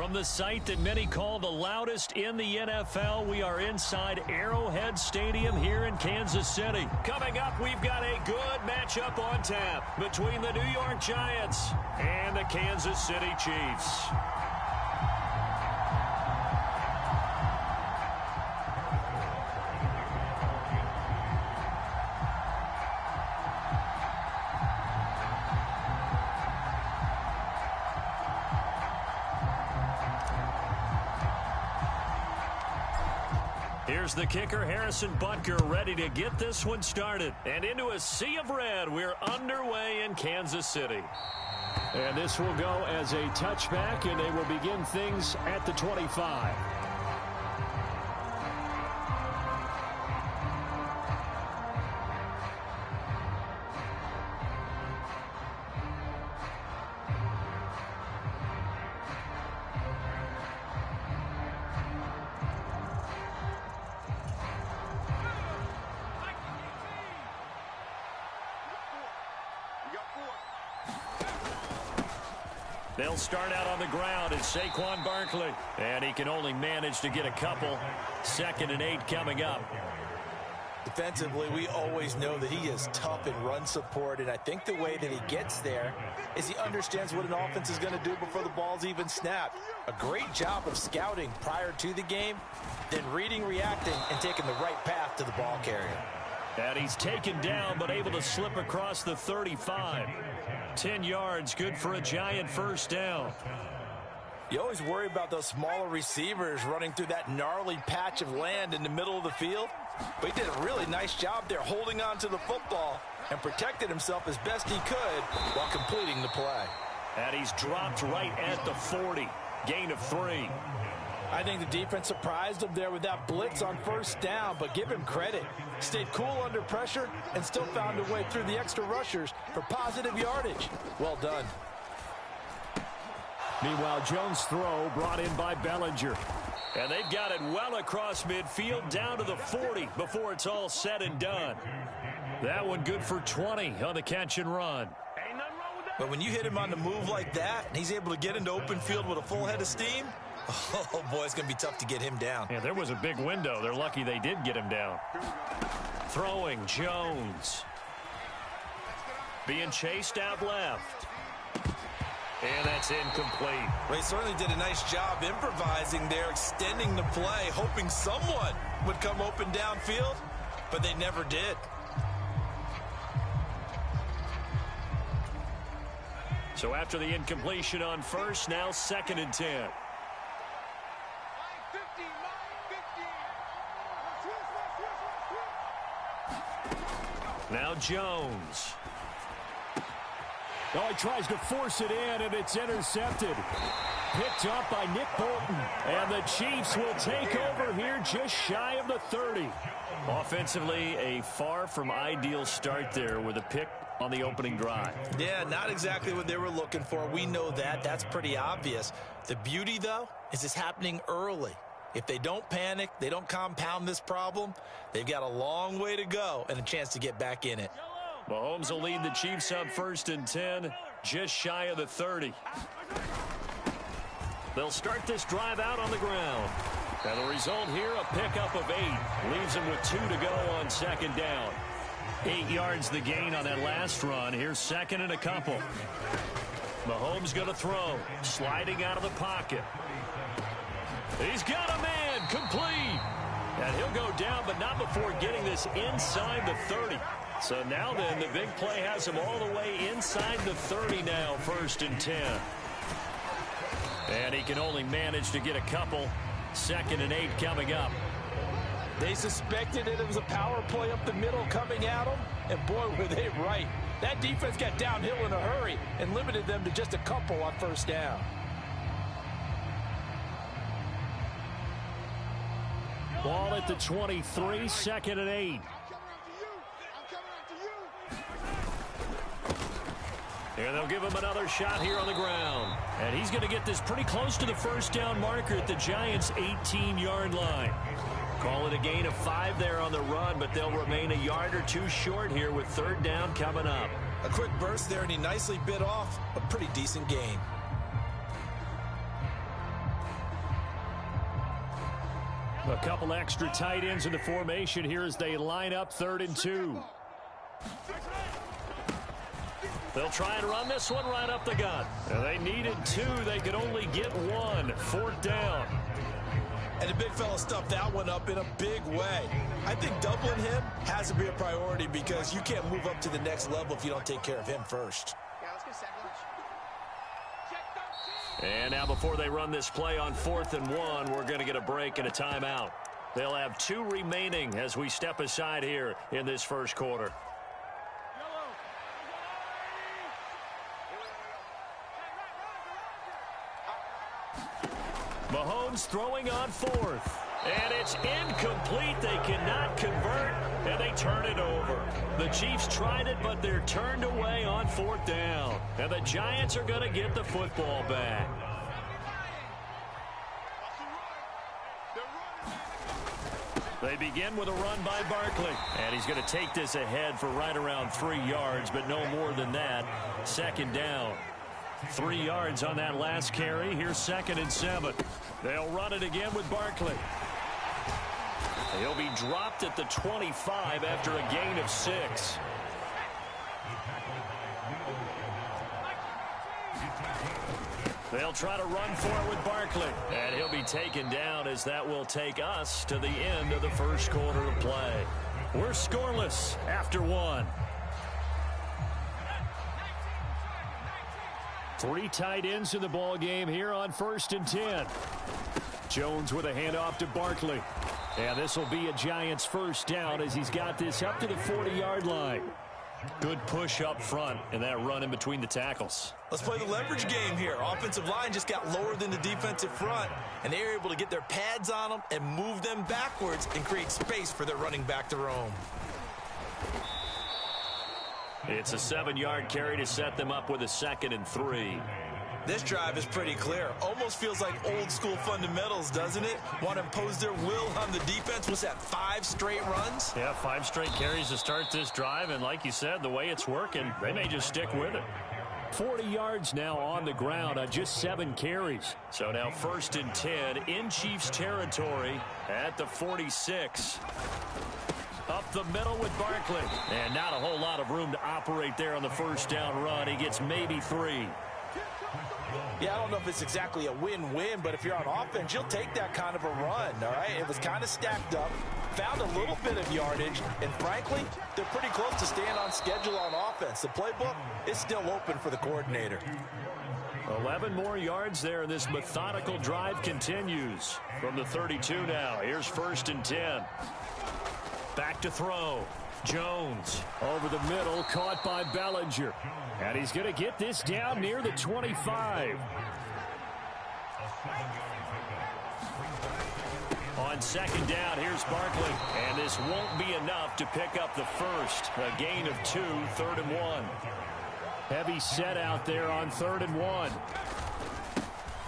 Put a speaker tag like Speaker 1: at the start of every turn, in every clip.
Speaker 1: From the site that many call the loudest in the NFL, we are inside Arrowhead Stadium here in Kansas City. Coming up, we've got a good matchup on tap between the New York Giants and the Kansas City Chiefs. Here's the kicker, Harrison Butker, ready to get this one started. And into a sea of red, we're underway in Kansas City. And this will go as a touchback, and they will begin things at the 25. They'll start out on the ground. It's Saquon Barkley. And he can only manage to get a couple. 2nd and 8 coming up.
Speaker 2: Defensively, we always know that he is tough in run support, and I think the way that he gets there is he understands what an offense is going to do before the ball's even snapped. A great job of scouting prior to the game, then reading, reacting, and taking the right path to the ball carrier.
Speaker 1: And he's taken down, but able to slip across the 35. 10 yards, good for a Giant first down.
Speaker 2: You always worry about those smaller receivers running through that gnarly patch of land in the middle of the field. But he did a really nice job there holding on to the football and protected himself as best he could while completing the play.
Speaker 1: And he's dropped right at the 40. Gain of 3.
Speaker 2: I think the defense surprised him there with that blitz on first down, but give him credit. Stayed cool under pressure and still found a way through the extra rushers for positive yardage. Well done.
Speaker 1: Meanwhile, Jones' throw brought in by Bellinger. And they've got it well across midfield down to the 40 before it's all said and done. That one good for 20 on the catch and run.
Speaker 2: But when you hit him on the move like that, and he's able to get into open field with a full head of steam, oh, boy, it's going to be tough to get him down.
Speaker 1: Yeah, there was a big window. They're lucky they did get him down. Throwing, Jones. Being chased out left. And that's incomplete.
Speaker 2: Well, he certainly did a nice job improvising there, extending the play, hoping someone would come open downfield, but they never did.
Speaker 1: So after the incompletion on first, now 2nd and 10. Now Jones. Oh, he tries to force it in, and it's intercepted. Picked up by Nick Bolton. And the Chiefs will take over here just shy of the 30. Offensively, a far from ideal start there with a pick on the opening drive.
Speaker 2: Yeah, not exactly what they were looking for. We know that. That's pretty obvious. The beauty, though, is it's happening early. If they don't panic, they don't compound this problem, they've got a long way to go and a chance to get back in it.
Speaker 1: Mahomes will lead the Chiefs up 1st and 10, just shy of the 30. They'll start this drive out on the ground. And the result here, a pickup of 8. Leaves them with 2 to go on 2nd down. 8 yards the gain on that last run. Here's 2nd and a couple. Mahomes going to throw. Sliding out of the pocket. He's got a man. Complete. And he'll go down, but not before getting this inside the 30. So now then, the big play has him all the way inside the 30 now, 1st and 10. And he can only manage to get a couple. 2nd and 8 coming up.
Speaker 2: They suspected it was a power play up the middle coming at them, and boy, were they right. That defense got downhill in a hurry and limited them to just a couple on first down.
Speaker 1: Ball at the 23, 2nd and 8. And they'll give him another shot here on the ground. And he's going to get this pretty close to the first down marker at the Giants' 18-yard line. Call it a gain of 5 there on the run, but they'll remain a yard or 2 short here with 3rd down coming up.
Speaker 2: A quick burst there, and he nicely bit off a pretty decent gain.
Speaker 1: A couple extra tight ends in the formation here as they line up 3rd and 2. They'll try and run this one right up the gut. And they needed 2. They could only get 1. 4th down.
Speaker 2: And the big fella stuffed that one up in a big way. I think doubling him has to be a priority because you can't move up to the next level if you don't take care of him first.
Speaker 1: And now before they run this play on 4th and 1, we're going to get a break and a timeout. They'll have 2 remaining as we step aside here in this first quarter. Mahomes throwing on 4th. And it's incomplete. They cannot convert, and they turn it over. The Chiefs tried it, but they're turned away on 4th down. And the Giants are going to get the football back. They begin with a run by Barkley. And he's going to take this ahead for right around 3 yards, but no more than that. 2nd down. 3 yards on that last carry. Here's 2nd and 7. They'll run it again with Barkley. He'll be dropped at the 25 after a gain of 6. They'll try to run for it with Barkley. And he'll be taken down as that will take us to the end of the first quarter of play. We're scoreless after 1. 3 tight ends in the ball game here on 1st and 10. Jones with a handoff to Barkley. And this will be a Giants first down as he's got this up to the 40-yard line. Good push up front and that run in between the tackles.
Speaker 2: Let's play the leverage game here. Offensive line just got lower than the defensive front, and they were able to get their pads on them and move them backwards and create space for their running back to roam.
Speaker 1: It's a 7-yard carry to set them up with a 2nd and 3.
Speaker 2: This drive is pretty clear. Almost feels like old school fundamentals, doesn't it? Want to impose their will on the defense. Was that 5 straight runs?
Speaker 1: Yeah, 5 straight carries to start this drive. And like you said, the way it's working, they may just stick with it. 40 yards now on the ground on just 7 carries. So now 1st and 10 in Chiefs territory at the 46. Up the middle with Barkley. And not a whole lot of room to operate there on the first down run. He gets maybe 3.
Speaker 2: Yeah, I don't know if it's exactly a win-win, but if you're on offense, you'll take that kind of a run, all right? It was kind of stacked up, found a little bit of yardage, and frankly, they're pretty close to staying on schedule on offense. The playbook is still open for the coordinator.
Speaker 1: 11 more yards there, and this methodical drive continues. From the 32 now, here's 1st and 10. Back to throw. Jones over the middle, caught by Bellinger. And he's going to get this down near the 25. On 2nd down, here's Barkley. And this won't be enough to pick up the first. A gain of 2, 3rd and 1. Heavy set out there on 3rd and 1.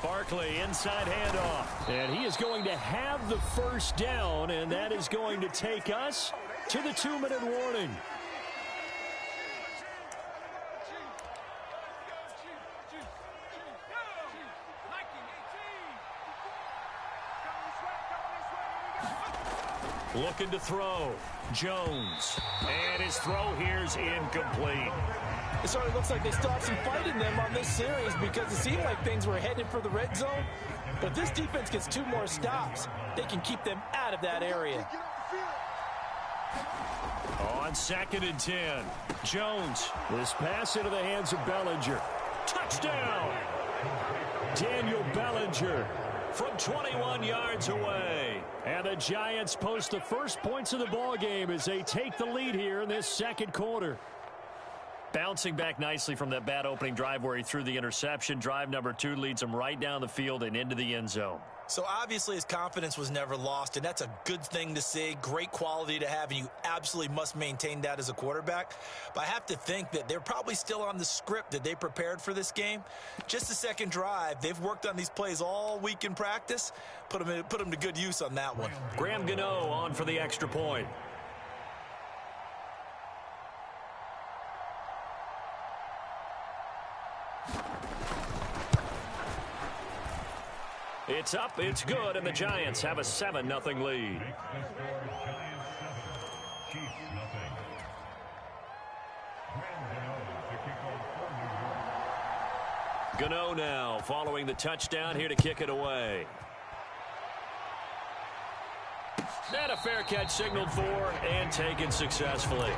Speaker 1: Barkley inside handoff. And he is going to have the first down, and that is going to take us to the 2-minute warning. Looking to throw. Jones. And his throw here's incomplete.
Speaker 2: It sort of looks like they still have some fight in them on this series because it seemed like things were headed for the red zone. But if this defense gets 2 more stops, they can keep them out of that area.
Speaker 1: On 2nd and 10. Jones. This pass into the hands of Bellinger. Touchdown! Daniel Bellinger from 21 yards away. And the Giants post the first points of the ball game as they take the lead here in this second quarter. Bouncing back nicely from that bad opening drive where he threw the interception. Drive number 2 leads him right down the field and into the end zone.
Speaker 2: So obviously his confidence was never lost, and that's a good thing to see. Great quality to have, and you absolutely must maintain that as a quarterback. But I have to think that they're probably still on the script that they prepared for this game. Just the second drive, they've worked on these plays all week in practice. Put them to good use on that one.
Speaker 1: Graham Gano on for the extra point. It's up, it's good, and the Giants have a 7-0 lead. Gano now following the touchdown here to kick it away. And a fair catch signaled for and taken successfully.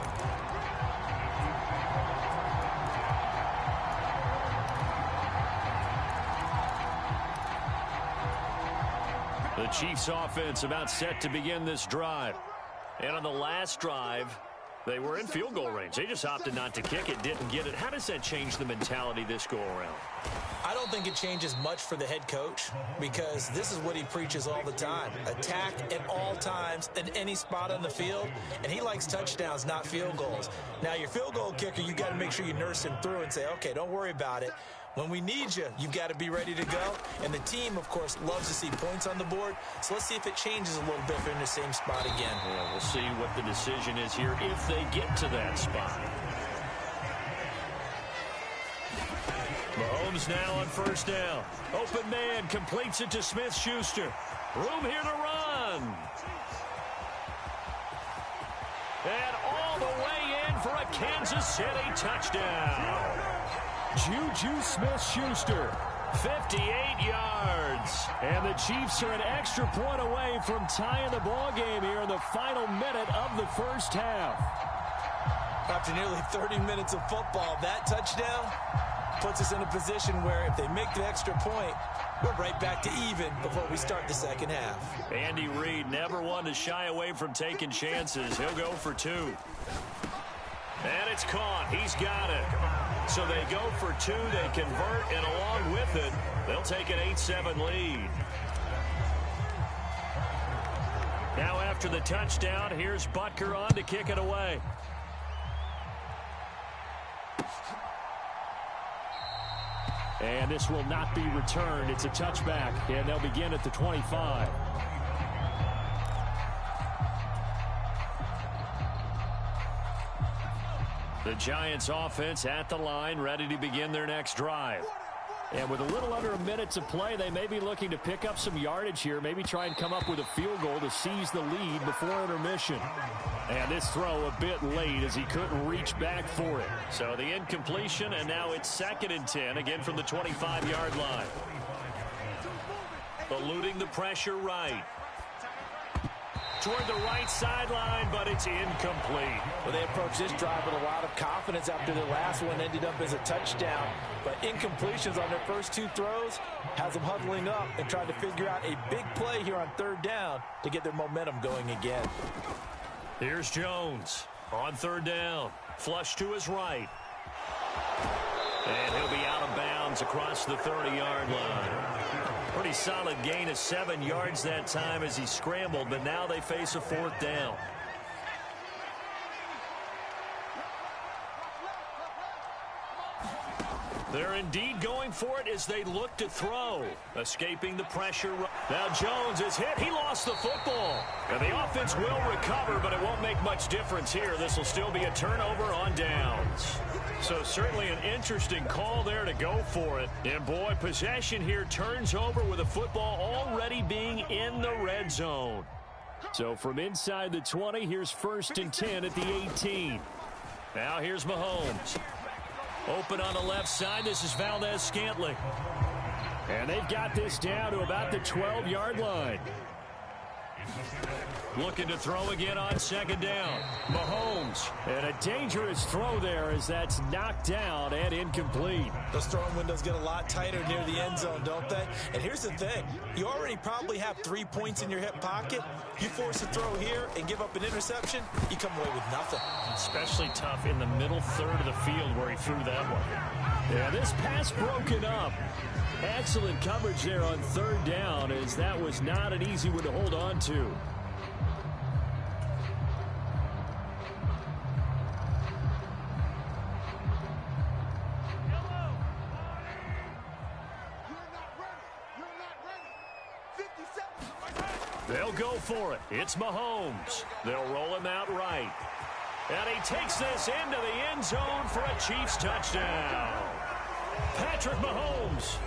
Speaker 1: The Chiefs offense about set to begin this drive. And on the last drive, they were in field goal range. They just opted not to kick it, didn't get it. How does that change the mentality this go around?
Speaker 2: I don't think it changes much for the head coach because this is what he preaches all the time. Attack at all times in any spot on the field, and he likes touchdowns, not field goals. Now, your field goal kicker, you got to make sure you nurse him through and say, okay, don't worry about it. When we need you, you've got to be ready to go. And the team, of course, loves to see points on the board. So let's see if it changes a little bit if they're in the same spot again.
Speaker 1: Yeah, we'll see what the decision is here if they get to that spot. Mahomes now on first down. Open man completes it to Smith-Schuster. Room here to run. And all the way in for a Kansas City touchdown. Juju Smith-Schuster, 58 yards. And the Chiefs are an extra point away from tying the ball game here in the final minute of the first half.
Speaker 2: After nearly 30 minutes of football, that touchdown puts us in a position where if they make the extra point, we're right back to even before we start the second half.
Speaker 1: Andy Reid never one to shy away from taking chances. He'll go for two. And it's caught. He's got it. So they go for two. They convert, and along with it, they'll take an 8-7 lead. Now after the touchdown, here's Butker on to kick it away. And this will not be returned. It's a touchback, and they'll begin at the 25. The Giants offense at the line, ready to begin their next drive. And with a little under a minute to play, they may be looking to pick up some yardage here, maybe try and come up with a field goal to seize the lead before intermission. And this throw a bit late as he couldn't reach back for it. So the incompletion, and now it's 2nd and 10, again from the 25-yard line. Eluding the pressure right. Toward the right sideline, but it's incomplete.
Speaker 2: Well, they approached this drive with a lot of confidence after their last one ended up as a touchdown. But incompletions on their first two throws has them huddling up and trying to figure out a big play here on 3rd down to get their momentum going again.
Speaker 1: Here's Jones on 3rd down. Flush to his right. And he'll be out of bounds across the 30-yard line. Pretty solid gain of 7 yards that time as he scrambled, but now they face a 4th down. They're indeed going for it as they look to throw. Escaping the pressure. Now Jones is hit. He lost the football. And the offense will recover, but it won't make much difference here. This will still be a turnover on downs. So certainly an interesting call there to go for it. And boy, possession here turns over with the football already being in the red zone. So from inside the 20, here's 1st and 10 at the 18. Now here's Mahomes. Open on the left side. This is Valdez-Scantling. And they've got this down to about the 12-yard line. Looking to throw again on 2nd down. Mahomes. And a dangerous throw there as that's knocked down and incomplete.
Speaker 2: Those throwing windows get a lot tighter near the end zone, don't they? And here's the thing. You already probably have 3 points in your hip pocket. You force a throw here and give up an interception, you come away with nothing.
Speaker 1: Especially tough in the middle third of the field where he threw that one. Yeah, this pass broken up. Excellent coverage there on 3rd down as that was not an easy one to hold on to. They'll go for it. It's Mahomes. They'll roll him out right. And he takes this into the end zone for a Chiefs touchdown. Patrick Mahomes.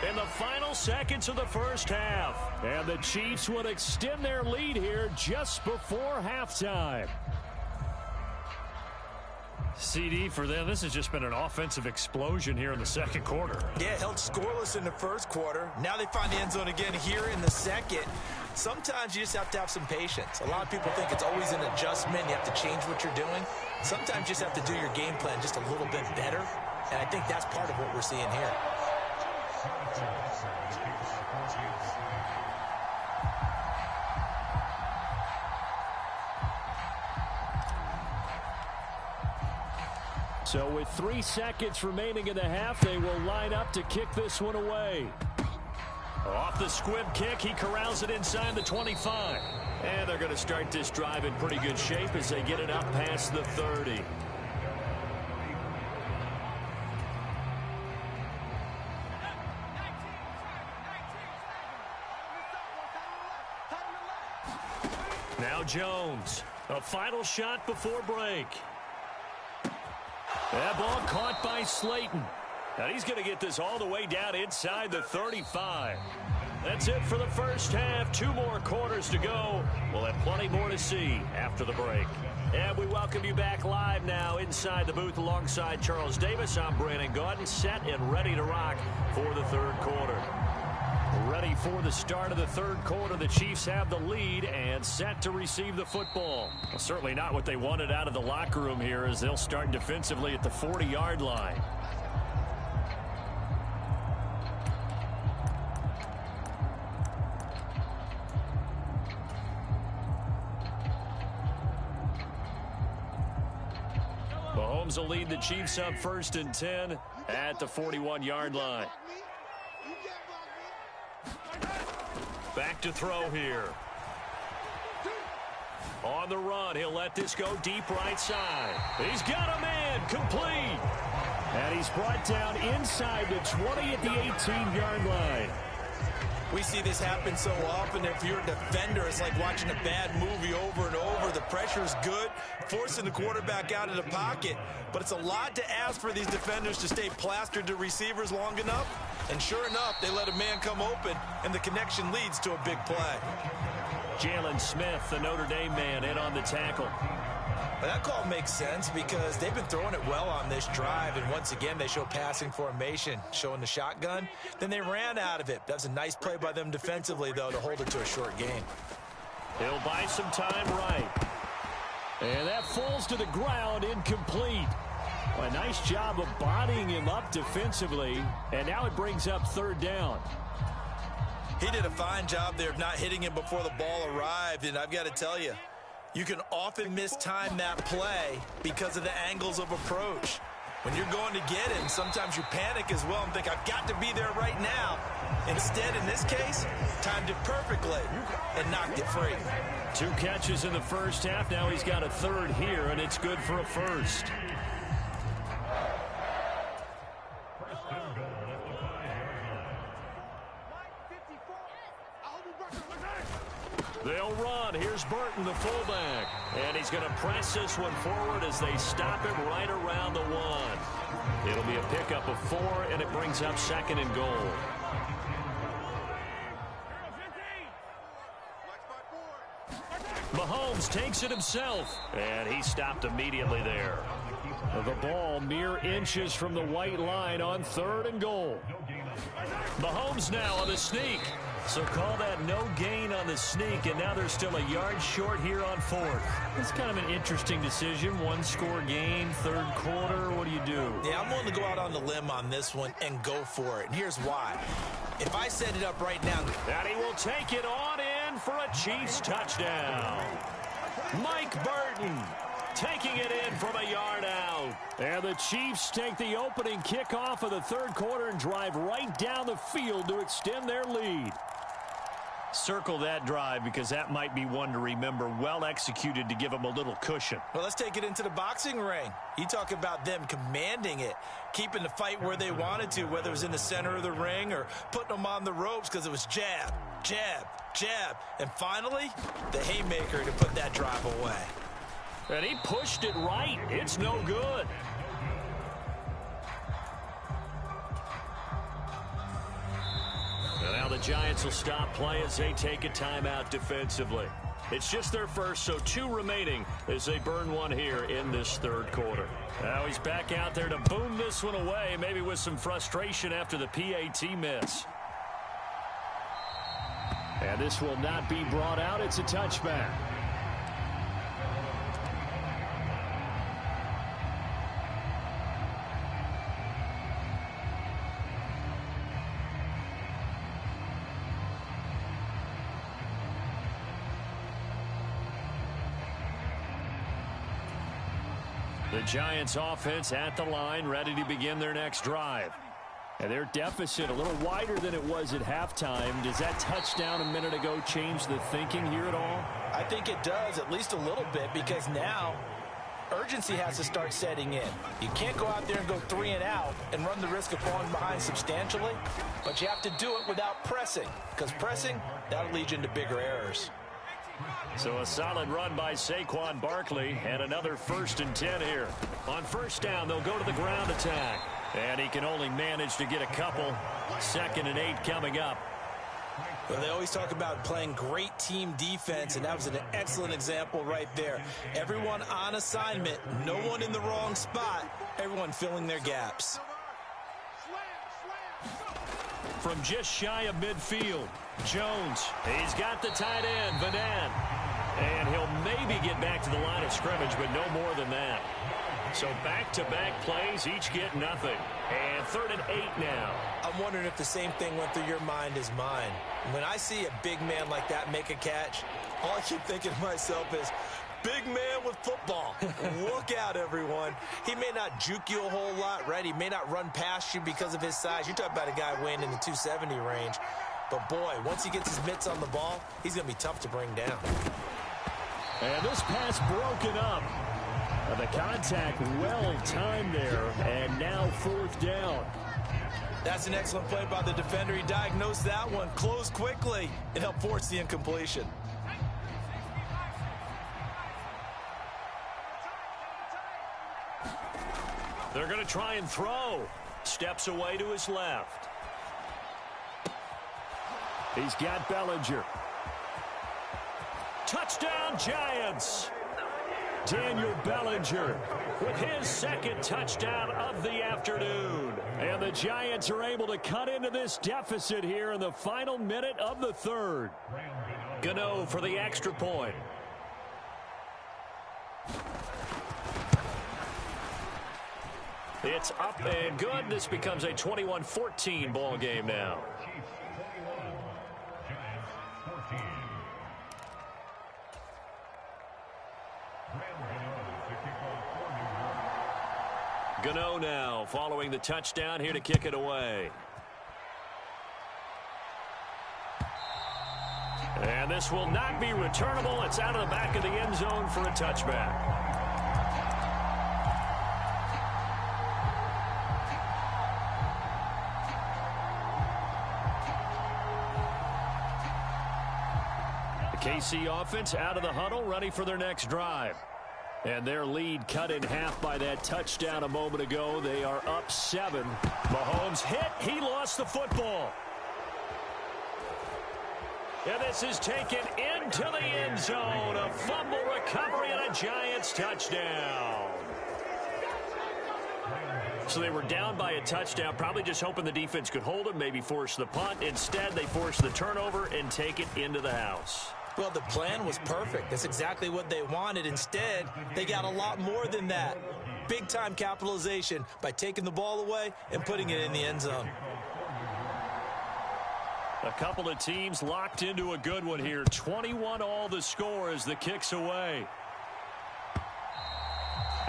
Speaker 1: And in the final seconds of the first half. And the Chiefs would extend their lead here just before halftime. CD for them, this has just been an offensive explosion here in the second quarter.
Speaker 2: Yeah, held scoreless in the first quarter. Now they find the end zone again here in the second. Sometimes you just have to have some patience. A lot of people think it's always an adjustment. You have to change what you're doing. Sometimes you just have to do your game plan just a little bit better. And I think that's part of what we're seeing here.
Speaker 1: So with 3 seconds remaining in the half, they will line up to kick this one away. Off the squib kick, he corrals it inside the 25. And they're going to start this drive in pretty good shape as they get it up past the 30. Now Jones, a final shot before break. That ball caught by Slayton. Now he's going to get this all the way down inside the 35. That's it for the first half. 2 more quarters to go. We'll have plenty more to see after the break. And we welcome you back live now inside the booth alongside Charles Davis. I'm BrianAkaDaddyB, set and ready to rock for the third quarter. Ready for the start of the third quarter. The Chiefs have the lead and set to receive the football. Well, certainly not what they wanted out of the locker room here as they'll start defensively at the 40-yard line. Mahomes will lead the Chiefs up 1st and 10 at the 41-yard line. Back to throw here. On the run, he'll let this go deep right side. He's got a man, complete. And he's brought down inside the 20 at the 18-yard line.
Speaker 2: We see this happen so often. If you're a defender, it's like watching a bad movie over and over. The pressure's good, forcing the quarterback out of the pocket. But it's a lot to ask for these defenders to stay plastered to receivers long enough. And sure enough, they let a man come open, and the connection leads to a big play.
Speaker 1: Jalen Smith, the Notre Dame man, in on the tackle.
Speaker 2: But that call makes sense because they've been throwing it well on this drive, and once again they show passing formation, showing the shotgun. Then they ran out of it. That's a nice play by them defensively, though, to hold it to a short game.
Speaker 1: He'll buy some time right. And that falls to the ground, incomplete. Well, a nice job of bodying him up defensively, and now it brings up 3rd down.
Speaker 2: He did a fine job there of not hitting him before the ball arrived, and I've got to tell you, you can often mistime that play because of the angles of approach. When you're going to get him, sometimes you panic as well and think, I've got to be there right now. Instead, in this case, timed it perfectly and knocked it free.
Speaker 1: 2 catches in the first half. Now he's got a 3rd here, and it's good for a 1st. They'll run. Here's Burton, the fullback. And he's going to press this one forward as they stop him right around the 1. It'll be a pickup of 4, and it brings up 2nd and goal. Mahomes takes it himself, and he stopped immediately there. The ball mere inches from the white line on 3rd and goal. Mahomes now on the sneak. So call that no gain on the sneak, and now they're still a yard short here on 4th. It's kind of an interesting decision. 1-score game, 3rd quarter. What do you do?
Speaker 2: Yeah, I'm willing to go out on the limb on this one and go for it. And here's why. If I set it up right now.
Speaker 1: And he will take it on in for a Chiefs touchdown. Mike Burton taking it in from a yard out. And the Chiefs take the opening kickoff of the 3rd quarter and drive right down the field to extend their lead. Circle that drive because that might be one to remember. Well executed to give them a little cushion.
Speaker 2: Well, let's take it into the boxing ring. You talk about them commanding it, keeping the fight where they wanted to, whether it was in the center of the ring or putting them on the ropes because it was jab, jab, jab. And finally, the haymaker to put that drive away.
Speaker 1: And he pushed it right. It's no good. Giants will stop play as they take a timeout defensively. It's just their first, so 2 remaining as they burn one here in this third quarter. Now he's back out there to boom this one away, maybe with some frustration after the PAT miss. And this will not be brought out. It's a touchback. The Giants offense at the line, ready to begin their next drive. And their deficit a little wider than it was at halftime. Does that touchdown a minute ago change the thinking here at all?
Speaker 2: I think it does, at least a little bit, because now urgency has to start setting in. You can't go out there and go 3 and out and run the risk of falling behind substantially, but you have to do it without pressing, because pressing, that'll lead you into bigger errors.
Speaker 1: So a solid run by Saquon Barkley and another 1st and 10 here. On first down, they'll go to the ground attack. And he can only manage to get a couple. 2nd and 8 coming up.
Speaker 2: Well, they always talk about playing great team defense, and that was an excellent example right there. Everyone on assignment, no one in the wrong spot, everyone filling their gaps.
Speaker 1: From just shy of midfield, Jones. He's got the tight end, Madden. And he'll maybe get back to the line of scrimmage, but no more than that. So back-to-back plays, each get nothing. And 3rd and 8 now.
Speaker 2: I'm wondering if the same thing went through your mind as mine. When I see a big man like that make a catch, all I keep thinking to myself is, big man with football. Look out, everyone. He may not juke you a whole lot, right? He may not run past you because of his size. You're talking about a guy weighing in the 270 range. But, boy, once he gets his mitts on the ball, he's going to be tough to bring down.
Speaker 1: And this pass broken up. The contact well timed there, and now 4th down.
Speaker 2: That's an excellent play by the defender. He diagnosed that one, closed quickly, and helped force the incompletion.
Speaker 1: They're going to try and throw. Steps away to his left. He's got Bellinger. Touchdown, Giants! Daniel Bellinger with his 2nd touchdown of the afternoon. And the Giants are able to cut into this deficit here in the final minute of the 3rd. Gano for the extra point. It's up and good. This becomes a 21-14 ball game now. Gano now following the touchdown here to kick it away. And this will not be returnable. It's out of the back of the end zone for a touchback. The KC offense out of the huddle, ready for their next drive. And their lead cut in half by that touchdown a moment ago. They are up 7. Mahomes hit. He lost the football. And this is taken into the end zone. A fumble recovery and a Giants touchdown. So they were down by a touchdown, probably just hoping the defense could hold them, maybe force the punt. Instead, they force the turnover and take it into the house.
Speaker 2: Well, the plan was perfect. That's exactly what they wanted. Instead, they got a lot more than that. Big-time capitalization by taking the ball away and putting it in the end zone.
Speaker 1: A couple of teams locked into a good one here. 21-all the score as the kick's away.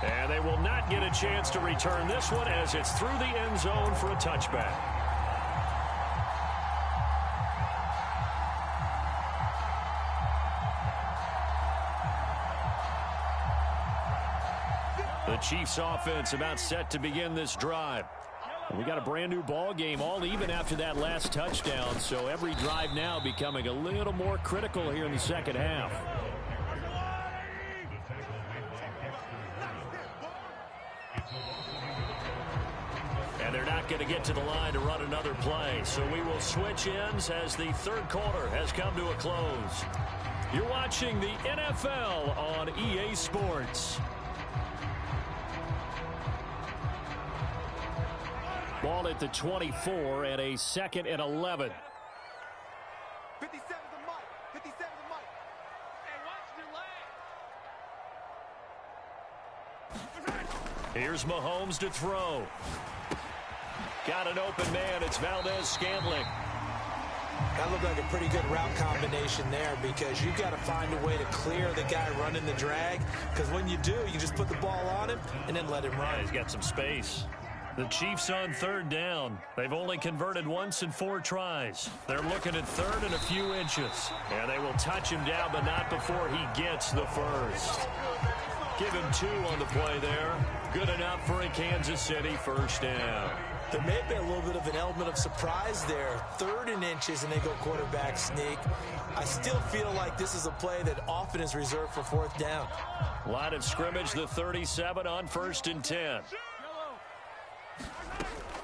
Speaker 1: And they will not get a chance to return this one as it's through the end zone for a touchback. The Chiefs offense about set to begin this drive. We got a brand new ball game, all even after that last touchdown. So every drive now becoming a little more critical here in the second half. And they're not going to get to the line to run another play. So we will switch ends as the third quarter has come to a close. You're watching the NFL on EA Sports. Ball at the 24 and a 2nd and 11.
Speaker 3: 57's a Mike. 57's a Mike. Hey, watch your leg.
Speaker 1: Here's Mahomes to throw. Got an open man. It's Valdez-Scantling.
Speaker 2: That looked like a pretty good route combination there because you've got to find a way to clear the guy running the drag, because when you do, you just put the ball on him and then let him run.
Speaker 1: Yeah, he's got some space. The Chiefs on third down. They've only converted once in 4 tries. They're looking at third and a few inches. And they will touch him down, but not before he gets the first. Give him 2 on the play there. Good enough for a Kansas City first down.
Speaker 2: There may have been a little bit of an element of surprise there. 3rd and inches, and they go quarterback sneak. I still feel like this is a play that often is reserved for 4th down.
Speaker 1: Line of scrimmage, the 37 on 1st and 10.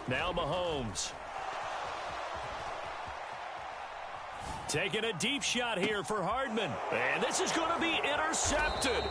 Speaker 1: Now Mahomes. Taking a deep shot here for Hardman. And this is going to be intercepted.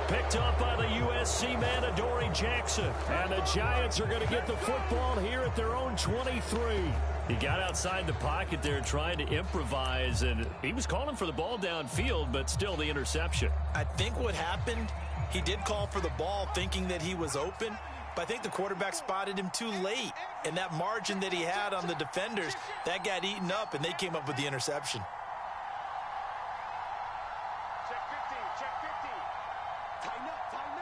Speaker 1: Picked up by the USC man, Adoree Jackson. And the Giants are going to get the football here at their own 23. He got outside the pocket there trying to improvise, and he was calling for the ball downfield, but still the interception.
Speaker 2: I think what happened, he did call for the ball thinking that he was open, but I think the quarterback spotted him too late. And that margin that he had on the defenders, that got eaten up, and they came up with the interception.
Speaker 3: Check 15. Check 15. Tighten up. Tighten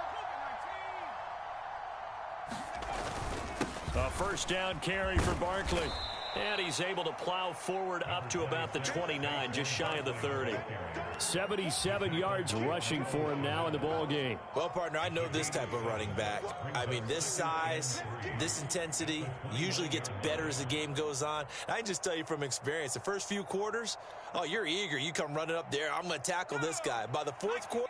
Speaker 3: up.
Speaker 1: A first down carry for Barkley. And he's able to plow forward up to about the 29, just shy of the 30. 77 yards rushing for him now in the ball game.
Speaker 2: Well, partner, I know this type of running back. I mean, this size, this intensity usually gets better as the game goes on. I can just tell you from experience, the first few quarters, oh, you're eager. You come running up there. I'm going to tackle this guy. By the 4th quarter,